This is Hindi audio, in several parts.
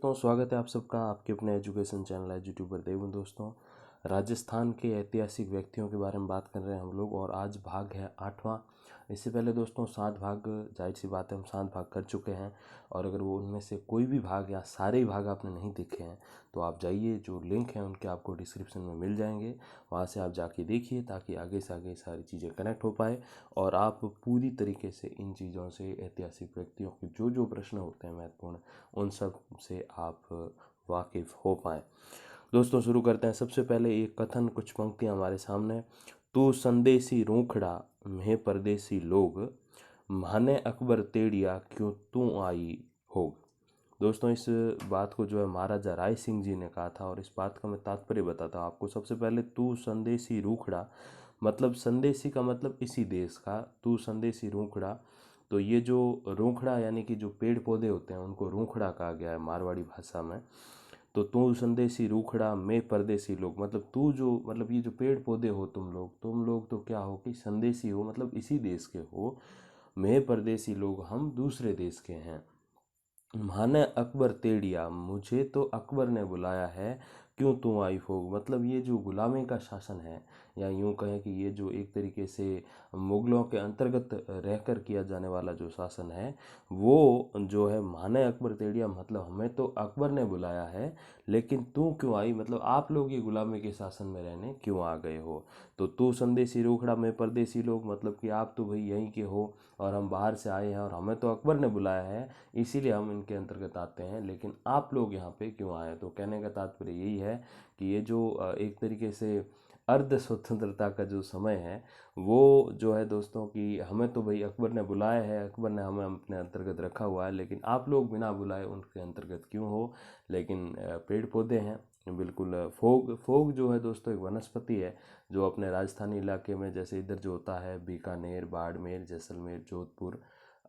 दोस्तों स्वागत है आप सबका आपके अपने एजुकेशन चैनल एज यूट्यूबर देवन। दोस्तों राजस्थान के ऐतिहासिक व्यक्तियों के बारे में बात कर रहे हैं हम लोग और आज भाग है 8वां। इससे पहले दोस्तों 7 भाग, जाहिर सी बात है हम 7 भाग कर चुके हैं और अगर वो उनमें से कोई भी भाग या सारे ही भाग आपने नहीं देखे हैं तो आप जाइए, जो लिंक हैं उनके आपको डिस्क्रिप्शन में मिल जाएंगे, वहाँ से आप जाके देखिए ताकि आगे से आगे सारी चीज़ें कनेक्ट हो पाए और आप पूरी तरीके से इन चीज़ों से, ऐतिहासिक व्यक्तियों के जो जो प्रश्न होते हैं महत्वपूर्ण, उन सब से आप वाकिफ़ हो पाएँ। दोस्तों शुरू करते हैं। सबसे पहले एक कथन, कुछ पंक्तियाँ हमारे सामने। तू संदेसी रूखड़ा म्हे परदेसी लोग, म्हाने अकबर तेड़िया क्यों तू आई होग। दोस्तों इस बात को जो है महाराजा राय सिंह जी ने कहा था और इस बात का मैं तात्पर्य बताता हूँ आपको। सबसे पहले तू संदेसी रूखड़ा, मतलब संदेसी का मतलब इसी देश का, तू संदेसी रूखड़ा। तो ये जो रूखड़ा यानी कि जो पेड़ पौधे होते हैं उनको रूखड़ा कहा गया है मारवाड़ी भाषा में। तो तू संदेसी रूखड़ा मैं परदेसी लोग, मतलब तू जो, मतलब ये जो पेड़ पौधे हो तुम लोग तो क्या हो कि संदेसी हो, मतलब इसी देश के हो। मैं परदेसी लोग, हम दूसरे देश के हैं। माने अकबर तेड़िया, मुझे तो अकबर ने बुलाया है, क्यों तू आई फोग, मतलब ये जो गुलामी का शासन है या यूं कहें कि ये जो एक तरीके से मुगलों के अंतर्गत रहकर किया जाने वाला जो शासन है वो जो है, माने अकबर तेड़िया मतलब हमें तो अकबर ने बुलाया है लेकिन तू क्यों आई, मतलब आप लोग ये गुलामी के शासन में रहने क्यों आ गए हो। तो तू संदेशी रूखड़ा में परदेसी लोग, मतलब कि आप तो भाई यहीं के हो और हम बाहर से आए हैं और हमें तो अकबर ने बुलाया है इसीलिए हम इनके अंतर्गत आते हैं, लेकिन आप लोग यहाँ पे क्यों आए। तो कहने का तात्पर्य यही है कि ये जो एक तरीके से अर्ध स्वतंत्रता का जो समय है वो जो है दोस्तों कि हमें तो भाई अकबर ने बुलाया है, अकबर ने हमें अपने अंतर्गत रखा हुआ है, लेकिन आप लोग बिना बुलाए उनके अंतर्गत क्यों हो। लेकिन पेड़ पौधे हैं बिल्कुल। फोग, फोग जो है दोस्तों एक वनस्पति है जो अपने राजस्थानी इलाके में, जैसे इधर जो होता है बीकानेर, बाड़मेर, जैसलमेर, जोधपुर,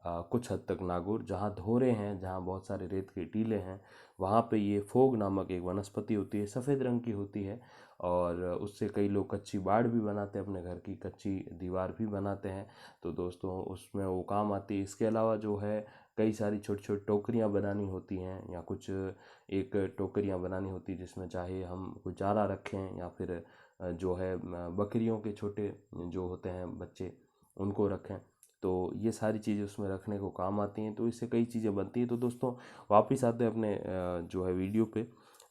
कुछ हद तक नागौर, जहाँ धोरे हैं, जहाँ बहुत सारे रेत के टीले हैं, वहाँ पे ये फोग नामक एक वनस्पति होती है, सफ़ेद रंग की होती है और उससे कई लोग कच्ची बाड़ भी बनाते हैं, अपने घर की कच्ची दीवार भी बनाते हैं। तो दोस्तों उसमें वो काम आती है। इसके अलावा जो है कई सारी छोटी छोटी टोकरियाँ बनानी होती हैं या कुछ एक टोकरियाँ बनानी होती है जिसमें चाहे हम कोई चारा रखें या फिर जो है बकरियों के छोटे जो होते हैं बच्चे उनको रखें, तो ये सारी चीज़ें उसमें रखने को काम आती हैं। तो इससे कई चीज़ें बनती हैं। तो दोस्तों वापस आते हैं अपने जो है वीडियो पे।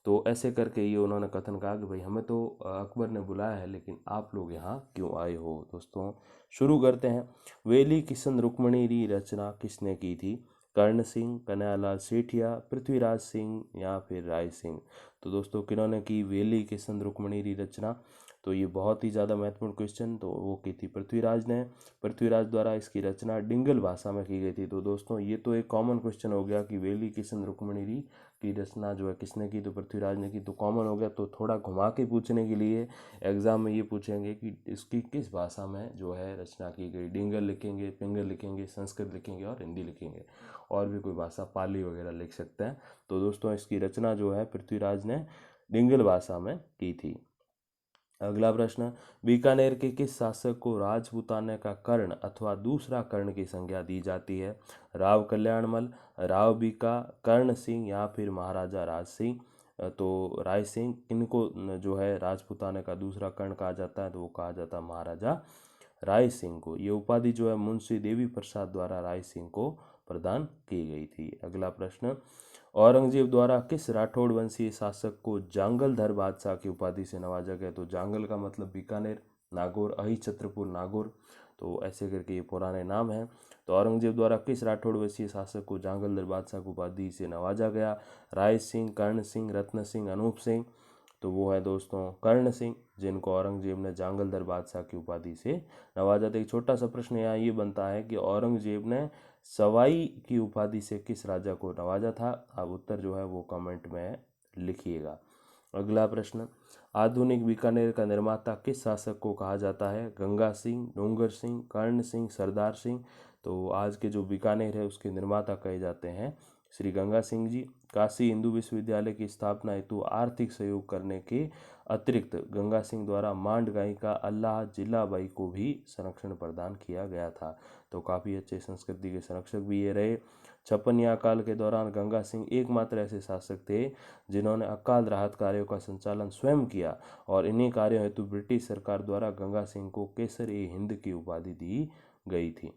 तो ऐसे करके ये उन्होंने कथन कहा कि भाई हमें तो अकबर ने बुलाया है लेकिन आप लोग यहाँ क्यों आए हो। दोस्तों शुरू करते हैं। वेली किशन रुक्मणी री रचना किसने की थी। कर्ण सिंह, कन्हैयालाल सेठिया, पृथ्वीराज सिंह या फिर राय सिंह। तो दोस्तों किन्होंने की वेली किशन रुक्मणी री रचना, तो ये बहुत ही ज़्यादा महत्वपूर्ण क्वेश्चन, तो वो की थी पृथ्वीराज ने। पृथ्वीराज द्वारा इसकी रचना डिंगल भाषा में की गई थी। तो दोस्तों ये तो एक कॉमन क्वेश्चन हो गया कि वेली किशन रुक्मणी री की रचना जो है किसने की, तो पृथ्वीराज ने की, तो कॉमन हो गया। तो थोड़ा घुमा के पूछने के लिए एग्जाम में ये पूछेंगे कि इसकी किस भाषा में जो है रचना की गई। डिंगल लिखेंगे, पिंगल लिखेंगे, संस्कृत लिखेंगे और हिंदी लिखेंगे, और भी कोई भाषा पाली वगैरह लिख सकते हैं। तो दोस्तों इसकी रचना जो है पृथ्वीराज ने डिंगल भाषा में की थी। अगला प्रश्न, बीकानेर के किस शासक को राजपूताना का कर्ण अथवा दूसरा कर्ण की संज्ञा दी जाती है। राव कल्याणमल, राव बीका, कर्ण सिंह या फिर महाराजा राज सिंह। तो राय सिंह, इनको जो है राजपूताना का दूसरा कर्ण कहा जाता है, तो वो कहा जाता है महाराजा राय सिंह को। ये उपाधि जो है मुंशी देवी प्रसाद द्वारा राय सिंह को प्रदान की गई थी। अगला प्रश्न, औरंगजेब द्वारा किस राठौड़ वंशीय शासक को जांगलधर बादशाह की उपाधि से नवाजा गया। तो जांगल का मतलब बीकानेर, नागौर, अहि छत्रपुर नागौर, तो ऐसे करके ये पुराने नाम हैं। तो औरंगजेब द्वारा किस राठौड़ वंशीय शासक को जांगलधर बादशाह की उपाधि से नवाजा गया। राय सिंह, कर्ण सिंह, रत्न सिंह, अनूप सिंह। तो वो है दोस्तों कर्ण सिंह, जिनको औरंगजेब ने जांगलधर बादशाह की उपाधि से नवाजा था। एक छोटा सा प्रश्न यहाँ ये बनता है कि औरंगजेब ने सवाई की उपाधि से किस राजा को नवाजा था। अब उत्तर जो है वो कमेंट में लिखिएगा। अगला प्रश्न, आधुनिक बीकानेर का निर्माता किस शासक को कहा जाता है। गंगा सिंह, डोंगर सिंह, कर्ण सिंह, सरदार सिंह। तो आज के जो बीकानेर है उसके निर्माता कहे जाते हैं श्री गंगा सिंह जी। काशी हिंदू विश्वविद्यालय की स्थापना हेतु आर्थिक सहयोग करने के अतिरिक्त गंगा सिंह द्वारा मांड गायिका अल्लाह जिलाबाई को भी संरक्षण प्रदान किया गया था। तो काफ़ी अच्छे संस्कृति के संरक्षक भी ये रहे। छप्पनिया काल के दौरान गंगा सिंह एकमात्र ऐसे शासक थे जिन्होंने अकाल राहत कार्यों का संचालन स्वयं किया और इन्हीं कार्यों हेतु ब्रिटिश सरकार द्वारा गंगा सिंह को केसर-ए-हिंद की उपाधि दी गई थी।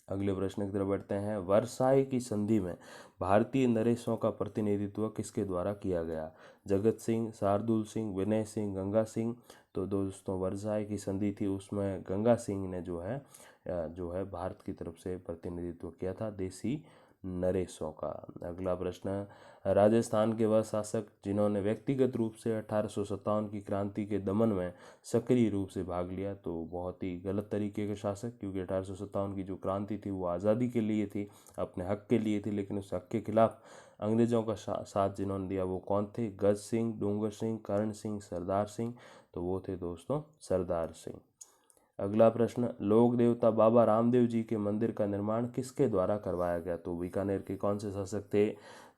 अगले प्रश्न की तरफ बढ़ते हैं। वर्साई की संधि में भारतीय नरेशों का प्रतिनिधित्व किसके द्वारा किया गया? जगत सिंह, शार्दुल सिंह, विनय सिंह, गंगा सिंह। तो दोस्तों वर्साई की संधि थी, उसमें गंगा सिंह ने जो है भारत की तरफ से प्रतिनिधित्व किया था देसी नरेशों का। अगला प्रश्न, राजस्थान के वह शासक जिन्होंने व्यक्तिगत रूप से 1857 की क्रांति के दमन में सक्रिय रूप से भाग लिया? तो बहुत ही गलत तरीके के शासक, क्योंकि 1857 की जो क्रांति थी वो आज़ादी के लिए थी, अपने हक के लिए थी, लेकिन उस हक के खिलाफ अंग्रेजों का साथ जिन्होंने दिया वो कौन थे? गज सिंह, डूंगर सिंह, कर्ण सिंह, सरदार सिंह। तो वो थे दोस्तों सरदार सिंह। अगला प्रश्न, लोक देवता बाबा रामदेव जी के मंदिर का निर्माण किसके द्वारा करवाया गया? तो बीकानेर के कौन से शासक थे?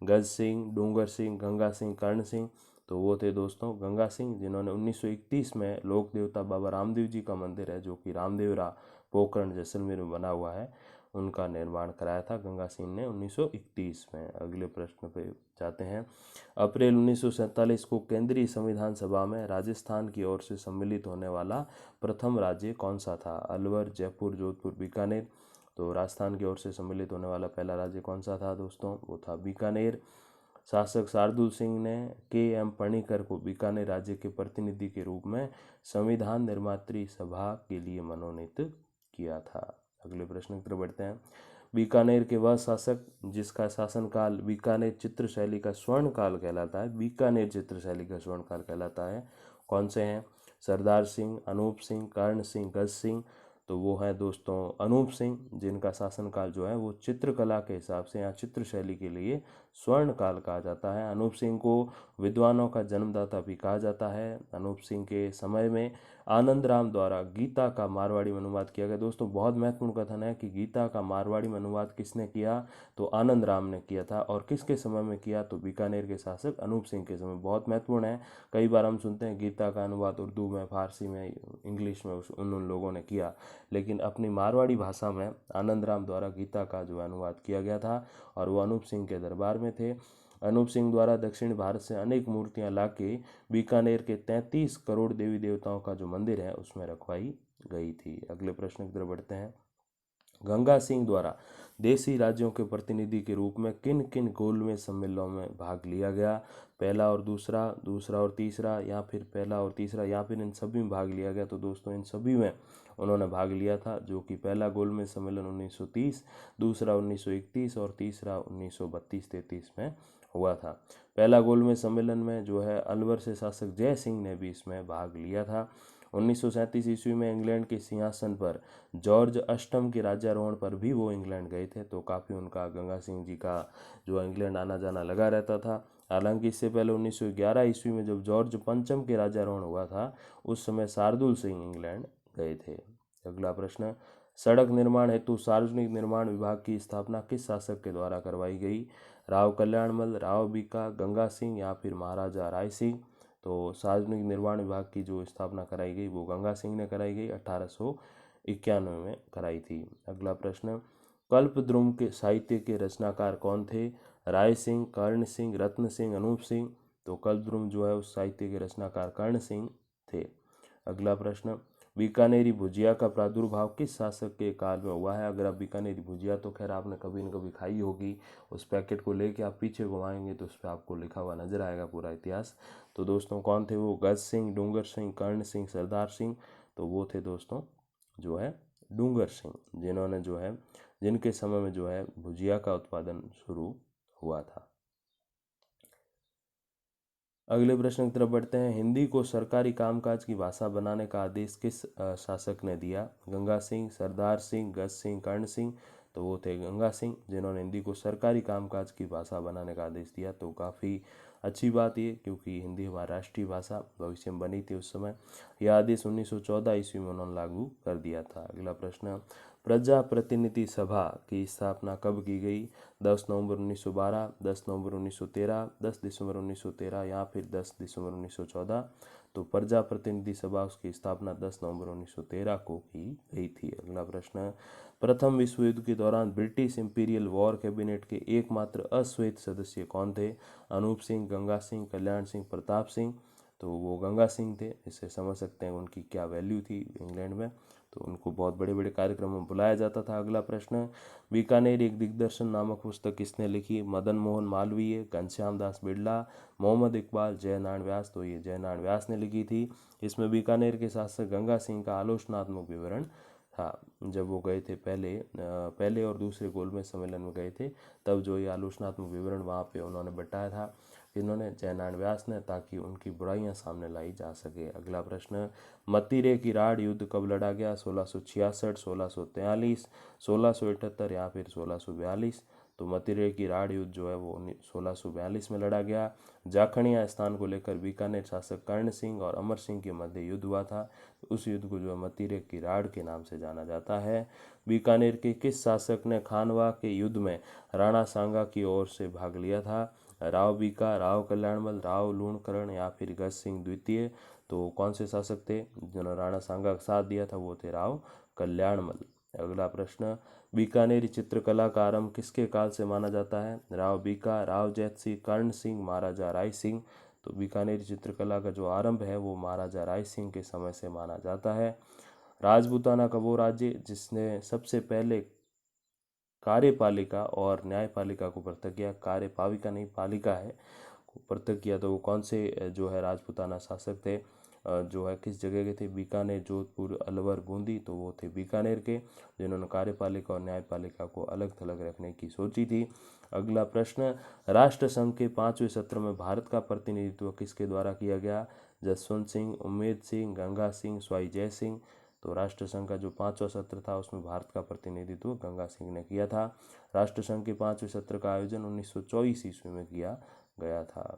गज सिंह, डूंगर सिंह, गंगा सिंह, कर्ण सिंह। तो वो थे दोस्तों गंगा सिंह, जिन्होंने 1931 में लोक देवता बाबा रामदेव जी का मंदिर है जो कि रामदेवरा पोखरण जैसलमेर में बना हुआ है, उनका निर्माण कराया था गंगा सिंह ने 1931 में। अगले प्रश्न पे जाते हैं। अप्रैल 1947 को केंद्रीय संविधान सभा में राजस्थान की ओर से सम्मिलित होने वाला प्रथम राज्य कौन सा था? अलवर, जयपुर, जोधपुर, बीकानेर। तो राजस्थान की ओर से सम्मिलित होने वाला पहला राज्य कौन सा था दोस्तों? वो था बीकानेर। शासक शार्दुल सिंह ने के.एम. पणिकर को बीकानेर राज्य के प्रतिनिधि के रूप में संविधान निर्मात्री सभा के लिए मनोनीत किया था। अगले प्रश्न की तरफ बढ़ते हैं। बीकानेर के वह शासक जिसका शासनकाल बीकानेर चित्रशैली का स्वर्ण काल कहलाता है, बीकानेर चित्रशैली का स्वर्ण काल कहलाता है, कौन से हैं? सरदार सिंह, अनूप सिंह, कर्ण सिंह, गज सिंह। तो वो है दोस्तों अनूप सिंह, जिनका शासनकाल जो है वो चित्रकला के हिसाब से या चित्रशैली के लिए स्वर्ण काल कहा जाता है। अनूप सिंह को विद्वानों का जन्मदाता भी कहा जाता है। अनूप सिंह के समय में आनंद राम द्वारा गीता का मारवाड़ी में अनुवाद किया गया। दोस्तों बहुत महत्वपूर्ण कथन है कि गीता का मारवाड़ी में अनुवाद किसने किया? तो आनंद राम ने किया था। और किसके समय में किया? तो बीकानेर के शासक अनूप सिंह के समय। बहुत महत्वपूर्ण है, कई बार हम सुनते हैं गीता का अनुवाद उर्दू में, फारसी में, इंग्लिश में उन लोगों ने किया, लेकिन अपनी मारवाड़ी भाषा में आनंद राम द्वारा गीता का जो अनुवाद किया गया था और वो अनूप सिंह के दरबार में थे। अनूप सिंह द्वारा दक्षिण भारत से अनेक मूर्तियां लाके बीकानेर के 33 करोड़ देवी देवताओं का जो मंदिर है उसमें रखवाई गई थी। अगले प्रश्न की तरफ बढ़ते हैं। गंगा सिंह द्वारा देसी राज्यों के प्रतिनिधि के रूप में किन किन गोलमेज सम्मेलनों में भाग लिया गया? पहला और दूसरा, दूसरा और तीसरा, या फिर पहला और तीसरा, या फिर इन सभी में भाग लिया गया? तो दोस्तों इन सभी में उन्होंने भाग लिया था, जो कि पहला गोलमेज सम्मेलन 1930, दूसरा 1931 और तीसरा 1932-33 में हुआ था। पहला गोलमेज सम्मेलन में जो है अलवर से शासक जय सिंह ने भी इसमें भाग लिया था। 1937 ईस्वी में इंग्लैंड के सिंहासन पर जॉर्ज अष्टम के राज्यारोहण पर भी वो इंग्लैंड गए थे, तो काफ़ी उनका गंगा सिंह जी का जो इंग्लैंड आना जाना लगा रहता था। हालांकि इससे पहले 1911 ईस्वी में जब जॉर्ज पंचम के राज्यारोहण हुआ था उस समय शार्दुल सिंह इंग्लैंड गए थे। अगला प्रश्न, सड़क निर्माण हेतु सार्वजनिक निर्माण विभाग की स्थापना किस शासक के द्वारा करवाई गई? राव कल्याणमल, राव बीका, गंगा सिंह या फिर महाराजा राय सिंह? तो सार्वजनिक निर्माण विभाग की जो स्थापना कराई गई वो गंगा सिंह ने कराई गई, 1891 में कराई थी। अगला प्रश्न, कल्पद्रुम के साहित्य के रचनाकार कौन थे? राय सिंह, कर्ण सिंह, रत्न सिंह, अनूप सिंह? तो कल्पद्रुम जो है उस साहित्य के रचनाकार कर्ण सिंह थे। अगला प्रश्न, बीकानेरी भुजिया का प्रादुर्भाव किस शासक के काल में हुआ है? अगर आप बीकानेरी भुजिया तो खैर आपने कभी न कभी खाई होगी, उस पैकेट को लेके आप पीछे घुमाएंगे तो उस पर आपको लिखा हुआ नजर आएगा पूरा इतिहास। तो दोस्तों कौन थे वो? गज सिंह, डूंगर सिंह, कर्ण सिंह, सरदार सिंह? तो वो थे दोस्तों जो है डूंगर सिंह, जिन्होंने जो है जिनके समय में जो है भुजिया का उत्पादन शुरू हुआ था। अगले प्रश्न की तरफ बढ़ते हैं। हिंदी को सरकारी कामकाज की भाषा बनाने का आदेश किस शासक ने दिया? गंगा सिंह, सरदार सिंह, गज सिंह, कर्ण सिंह? तो वो थे गंगा सिंह, जिन्होंने हिंदी को सरकारी कामकाज की भाषा बनाने का आदेश दिया। तो काफ़ी अच्छी बात ये, क्योंकि हिंदी हमारी राष्ट्रीय भाषा भविष्य में बनी थी उस समय। यह आदेश 1914 ईस्वी में उन्होंने लागू कर दिया था। अगला प्रश्न, प्रजा प्रतिनिधि सभा की स्थापना कब की गई? 10 नवंबर 1912, 10 नवंबर 1913, 10 दिसंबर 1913 या फिर 10 दिसंबर 1914। तो प्रजा प्रतिनिधि सभा उसकी स्थापना 10 नवंबर 1913 को की गई थी। अगला प्रश्न, प्रथम विश्व युद्ध के दौरान ब्रिटिश इंपीरियल वॉर कैबिनेट के एकमात्र अश्वेत सदस्य कौन थे? अनूप सिंह, गंगा सिंह, कल्याण सिंह, प्रताप सिंह। तो वो गंगा सिंह थे। इससे समझ सकते हैं उनकी क्या वैल्यू थी इंग्लैंड में, तो उनको बहुत बड़े बड़े कार्यक्रमों में बुलाया जाता था। अगला प्रश्न, बीकानेर एक दिग्दर्शन नामक पुस्तक किसने लिखी? मदन मोहन मालवीय, घनश्याम दास बिड़ला, मोहम्मद इकबाल, जयनारायण व्यास। तो ये जयनारायण व्यास ने लिखी थी। इसमें बीकानेर के शासक गंगा सिंह का आलोचनात्मक विवरण था। जब वो गए थे पहले और दूसरे गोलमेज सम्मेलन में गए थे, तब जो ये आलोचनात्मक विवरण वहाँ पे उन्होंने बताया था, इन्होंने जयनारायण व्यास ने, ताकि उनकी बुराइयां सामने लाई जा सके। अगला प्रश्न, मतीरे की राढ़ युद्ध कब लड़ा गया? 1666, 1643, 1678 या फिर 1642। तो मतीरे की राढ़ युद्ध जो है वो 1642 में लड़ा गया। जाखणिया स्थान को लेकर बीकानेर शासक कर्ण सिंह और अमर सिंह के मध्य युद्ध हुआ था। उस युद्ध को जो है मतीरे की राढ़ के नाम से जाना जाता है। बीकानेर के किस शासक ने खानवा के युद्ध में राणा सांगा की ओर से भाग लिया था? राव बीका, राव कल्याणमल, राव लूणकरण या फिर गज सिंह द्वितीय। तो कौन से शासक थे जिन्होंने राणा सांगा का साथ दिया था? वो थे राव कल्याणमल। अगला प्रश्न, बीकानेरी चित्रकला का आरंभ किसके काल से माना जाता है? राव बीका, राव जैत सिंह, कर्ण सिंह, महाराजा राय सिंह। तो बीकानेरी चित्रकला का जो आरंभ है वो महाराजा राय सिंह के समय से माना जाता है। राजपूताना का वो राज्य जिसने सबसे पहले कार्यपालिका और न्यायपालिका को पृथक किया, कार्यपालिका नहीं पालिका है, को पृथक किया, तो वो कौन से जो है राजपूताना शासक थे? जो है किस जगह के थे? बीकानेर, जोधपुर, अलवर, बूंदी। तो वो थे बीकानेर के, जिन्होंने कार्यपालिका और न्यायपालिका को अलग थलग रखने की सोची थी। अगला प्रश्न, राष्ट्रसंघ के 5वें सत्र में भारत का प्रतिनिधित्व किसके द्वारा किया गया? जसवंत सिंह, उम्मेद सिंह, गंगा सिंह, स्वाई जय सिंह। तो राष्ट्रसंघ का जो 5वां सत्र था उसमें भारत का प्रतिनिधित्व गंगा सिंह ने किया था। राष्ट्रसंघ के 5वें सत्र का आयोजन 1924 ईस्वी में किया गया था।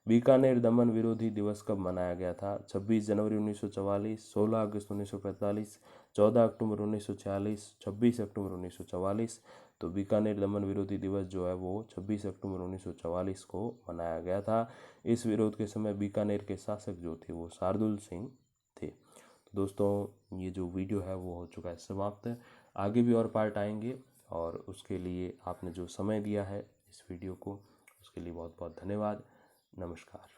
बीकानेर दमन विरोधी दिवस कब मनाया गया था? 26 जनवरी 1944, 16 अगस्त 1945, 14 अक्टूबर 1946, 26 अक्टूबर 1944। तो बीकानेर दमन विरोधी दिवस जो है वो 26 अक्टूबर 1944 को मनाया गया था। इस विरोध के समय बीकानेर के शासक जो थे वो शार्दुल सिंह थे। तो दोस्तों ये जो वीडियो है वो हो चुका है समाप्त। आगे भी और पार्ट आएंगे, और उसके लिए आपने जो समय दिया है इस वीडियो को, उसके लिए बहुत बहुत धन्यवाद। नमस्कार।